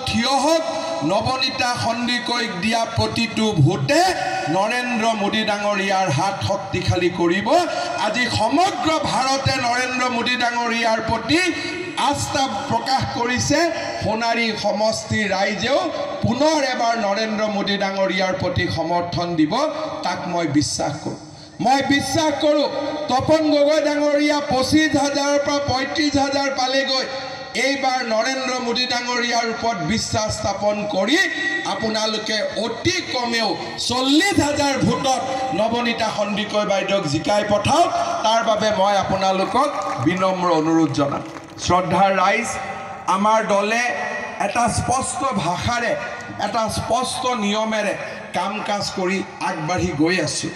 থিয় হওক নবনীতা সন্দিকৈক দিয়া প্ৰতিটো ভোটে নৰেন্দ্ৰ মোদী ডাঙৰীয়াৰ হাত শক্তিশালী কৰিব আজি সমগ্ৰ ভাৰতে নৰেন্দ্ৰ মোদী ডাঙৰীয়াৰ প্ৰতি আস্থা প্ৰকাশ কৰিছে সোণাৰী সমষ্টিৰ ৰাইজেও পুনৰ এবাৰ নৰেন্দ্ৰ মোদী ডাঙৰীয়াৰ প্ৰতি সমৰ্থন দিব তাক মই বিশ্বাস কৰোঁ মই বিশ্বাস কৰোঁ তপন গগৈ ডাঙৰীয়া ২৫,০০০ৰ পৰা ৩৫,০০০ পালেগৈ এইবাৰ নৰেন্দ্ৰ মোদী ডাঙৰীয়াৰ ওপৰত বিশ্বাস স্থাপন কৰি আপোনালোকে অতি কমেও ৪০,০০০ ভোটত নবনীতা সন্দিকৈ বাইদেউক জিকাই পঠাওক তাৰ বাবে মই আপোনালোকক বিনম্ৰ অনুৰোধ জনাম শ্ৰদ্ধাৰ ৰাইজ আমাৰ দলে এটা স্পষ্ট ভাষাৰে এটা স্পষ্ট নিয়মেৰে কাম কাজ কৰি আগবাঢ়ি গৈ আছোঁ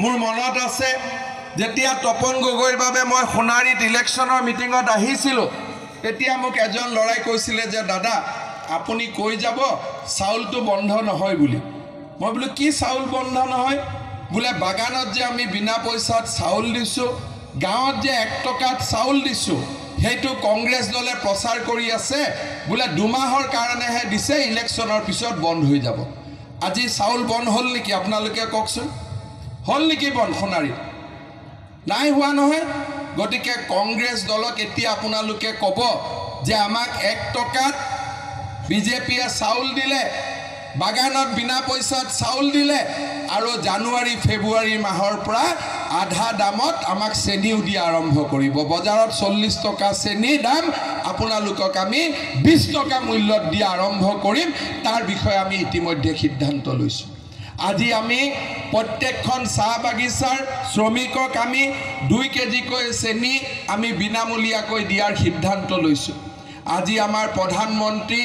মোৰ মনত আছে যেতিয়া তপন গগৈৰ বাবে মই সোণাৰীত ইলেকশ্যনৰ মিটিঙত আহিছিলোঁ তেতিয়া মোক এজন লৰাই কৈছিলে যে দাদা আপুনি কৈ যাব চাউলটো বন্ধ নহয় বুলি মই বোলো কি চাউল বন্ধ নহয় বোলে বাগানত যে আমি বিনা পইচাত চাউল দিছোঁ গাঁৱত যে ১ টকাত চাউল দিছোঁ সেইটো কংগ্ৰেছ দলে প্ৰচাৰ কৰি আছে বোলে ২ মাহৰ কাৰণেহে দিছে ইলেকশ্যনৰ পিছত বন্ধ হৈ যাব আজি চাউল বন্ধ হ'ল নেকি আপোনালোকে কওকচোন হ'ল নেকি বন্ধ সোণাৰীত নাই হোৱা নহয় গতিকে কংগ্ৰেছ দলক এতিয়া আপোনালোকে ক'ব যে আমাক ১ টকাত বিজেপিয়ে চাউল দিলে বাগানত বিনা পইচাত চাউল দিলে আৰু জানুৱাৰী ফেব্ৰুৱাৰী মাহৰ পৰা আধা দামত আমাক চেনিও দিয়া আৰম্ভ কৰিব বজাৰত ৪০ টকা চেনিৰ দাম আপোনালোকক আমি ২০ টকা মূল্যত দিয়া আৰম্ভ কৰিম তাৰ বিষয়ে আমি ইতিমধ্যে সিদ্ধান্ত লৈছোঁ আজি আমি প্ৰত্যেকখন চাহ বাগিচাৰ শ্ৰমিকক আমি ২ কেজিকৈ চেনি আমি বিনামূলীয়াকৈ দিয়াৰ সিদ্ধান্ত লৈছোঁ আজি আমাৰ প্ৰধানমন্ত্ৰী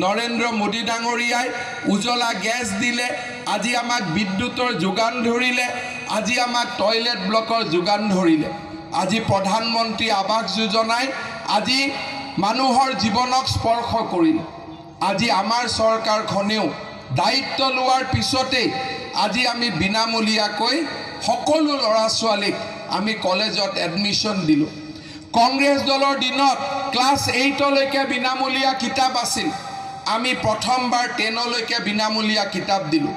নৰেন্দ্ৰ মোদী ডাঙৰীয়াই উজ্জ্বলা গেছ দিলে আজি আমাক বিদ্যুতৰ যোগান ধৰিলে আজি আমাক টয়লেট ব্লকৰ যোগান ধৰিলে আজি প্ৰধানমন্ত্ৰী আৱাস যোজনাই আজি মানুহৰ জীৱনক স্পৰ্শ কৰিলে আজি আমাৰ চৰকাৰখনেও দায়িত্ব লোৱাৰ পিছতেই আজি আমি বিনামূলীয়াকৈ সকলো ল'ৰা ছোৱালীক আমি কলেজত এডমিশ্যন দিলোঁ কংগ্ৰেছ দলৰ দিনত ক্লাছ 8লৈকে বিনামূলীয়া কিতাপ আছিল আমি প্ৰথমবাৰ 10লৈকে বিনামূলীয়া কিতাপ দিলোঁ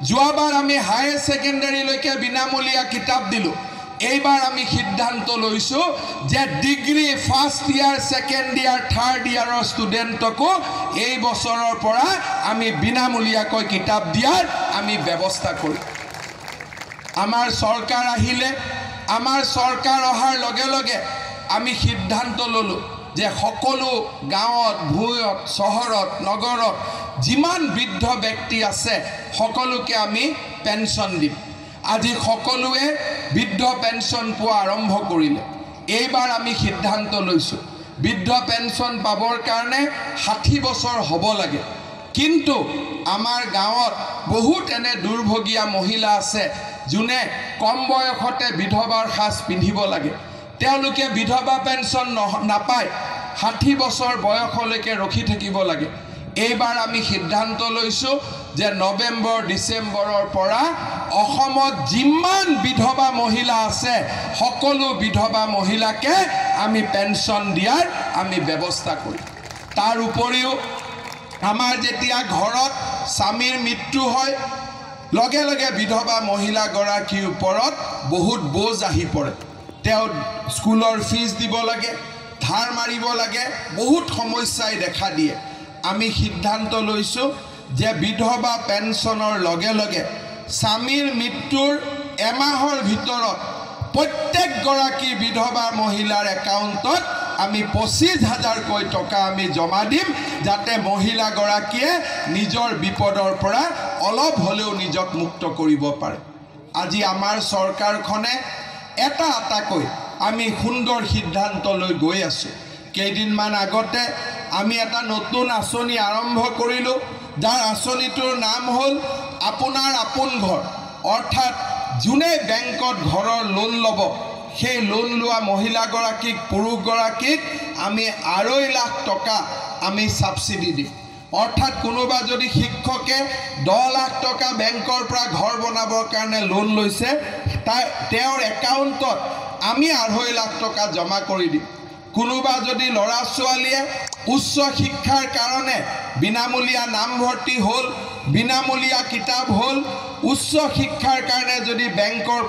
যোৱাবাৰ আমি হায়াৰ ছেকেণ্ডাৰীলৈকে বিনামূলীয়া কিতাপ দিলোঁ এইবাৰ আমি সিদ্ধান্ত লৈছোঁ যে degree first year second year third ইয়াৰৰ ষ্টুডেণ্টকো এই বছৰৰ পৰা আমি বিনামূলীয়াকৈ কিতাপ দিয়াৰ আমি ব্যৱস্থা কৰিম আমাৰ চৰকাৰ আহিলে আমাৰ চৰকাৰ অহাৰ লগে লগে আমি সিদ্ধান্ত ল'লোঁ যে সকলো গাঁৱত ভূঞত চহৰত নগৰত যিমান বৃদ্ধ ব্যক্তি আছে সকলোকে আমি পেঞ্চন দিম আজি সকলোৱে বৃদ্ধ পেঞ্চন পোৱা আৰম্ভ কৰিলে এইবাৰ আমি সিদ্ধান্ত লৈছোঁ বৃদ্ধ পেঞ্চন পাবৰ কাৰণে 60 বছৰ হ'ব লাগে কিন্তু আমাৰ গাঁৱত বহুত এনে দুৰ্ভগীয়া মহিলা আছে যোনে কম বয়সতে বিধৱাৰ সাজ পিন্ধিব লাগে তেওঁলোকে বিধৱা পেঞ্চন নাপায় 60 বছৰ বয়সলৈকে ৰখি থাকিব লাগে এইবাৰ আমি সিদ্ধান্ত লৈছোঁ যে নৱেম্বৰ ডিচেম্বৰৰ পৰা অসমত যিমান বিধৱা মহিলা আছে সকলো বিধৱা মহিলাকে আমি পেঞ্চন দিয়াৰ আমি ব্যৱস্থা কৰিম তাৰ উপৰিও আমাৰ যেতিয়া ঘৰত স্বামীৰ মৃত্যু হয় লগে লগে বিধৱা মহিলাগৰাকীৰ ওপৰত বহুত বোজ আহি পৰে তেওঁ স্কুলৰ ফিজ দিব লাগে ধাৰ মাৰিব লাগে বহুত সমস্যাই দেখা দিয়ে আমি সিদ্ধান্ত লৈছোঁ যে বিধৱা পেঞ্চনৰ লগে লগে স্বামীৰ মৃত্যুৰ এমাহৰ ভিতৰত প্ৰত্যেকগৰাকী বিধৱা মহিলাৰ একাউণ্টত আমি ২৫,০০০কৈ টকা আমি জমা দিম যাতে মহিলাগৰাকীয়ে নিজৰ বিপদৰ পৰা অলপ হ'লেও নিজক মুক্ত কৰিব পাৰে আজি আমাৰ চৰকাৰখনে এটা এটাকৈ আমি সুন্দৰ সিদ্ধান্ত লৈ গৈ আছোঁ কেইদিনমান আগতে আমি এটা নতুন আঁচনি আৰম্ভ কৰিলোঁ যাৰ আঁচনিটোৰ নাম হ'ল আপোনাৰ আপোন ঘৰ অৰ্থাৎ যোনে বেংকত ঘৰৰ লোন ল'ব সেই লোন লোৱা মহিলাগৰাকীক পুৰুষগৰাকীক আমি ২.৫ লাখ টকা আমি সাবসিডি দিম অৰ্থাৎ কোনোবা যদি শিক্ষকে 10 লাখ টকা বেংকৰ পৰা ঘৰ বনাবৰ কাৰণে লোন লৈছে তেওঁৰ একাউণ্টত আমি ২.৫ লাখ টকা জমা কৰি দিম কোনোবা যদি ল'ৰা ছোৱালীয়ে উচ্চ শিক্ষাৰ কাৰণে বিনামূলীয়া নামভৰ্তি হ'ল, বিনামূলীয়া কিতাপ হ'ল, উচ্চ শিক্ষাৰ কাৰণে যদি বেংকৰ